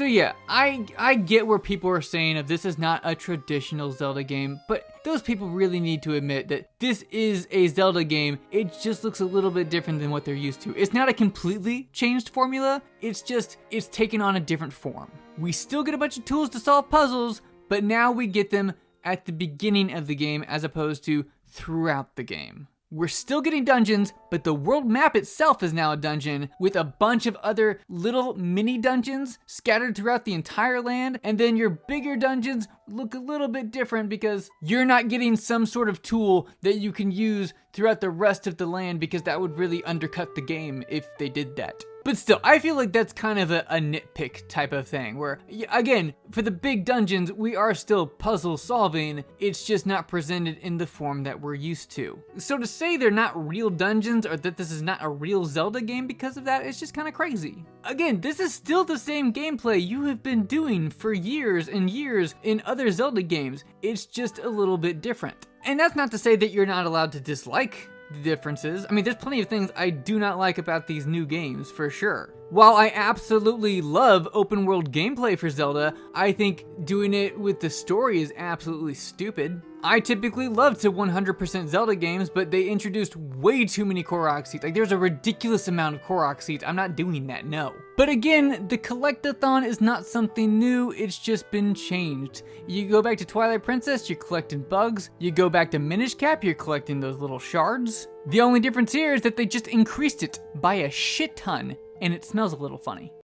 So yeah, I get where people are saying if this is not a traditional Zelda game, but those people really need to admit that this is a Zelda game. It just looks a little bit different than what they're used to. It's not a completely changed formula, it's taken on a different form. We still get a bunch of tools to solve puzzles, but now we get them at the beginning of the game as opposed to throughout the game. We're still getting dungeons, but the world map itself is now a dungeon with a bunch of other little mini dungeons scattered throughout the entire land. And then your bigger dungeons look a little bit different because you're not getting some sort of tool that you can use throughout the rest of the land, because that would really undercut the game if they did that. But still, I feel like that's kind of a nitpick type of thing where, again, for the big dungeons, we are still puzzle solving. It's just not presented in the form that we're used to. So to say they're not real dungeons or that this is not a real Zelda game because of that, it's just kind of crazy. Again, this is still the same gameplay you have been doing for years and years in other Zelda games. It's just a little bit different. And that's not to say that you're not allowed to dislike the differences. I mean, there's plenty of things I do not like about these new games, for sure. While I absolutely love open world gameplay for Zelda, I think doing it with the story is absolutely stupid. I typically love to 100% Zelda games, but they introduced way too many Korok seeds. Like, there's a ridiculous amount of Korok seeds. I'm not doing that, no. But again, the Collect-a-thon is not something new, it's just been changed. You go back to Twilight Princess, you're collecting bugs. You go back to Minish Cap, you're collecting those little shards. The only difference here is that they just increased it by a shit ton, and it smells a little funny.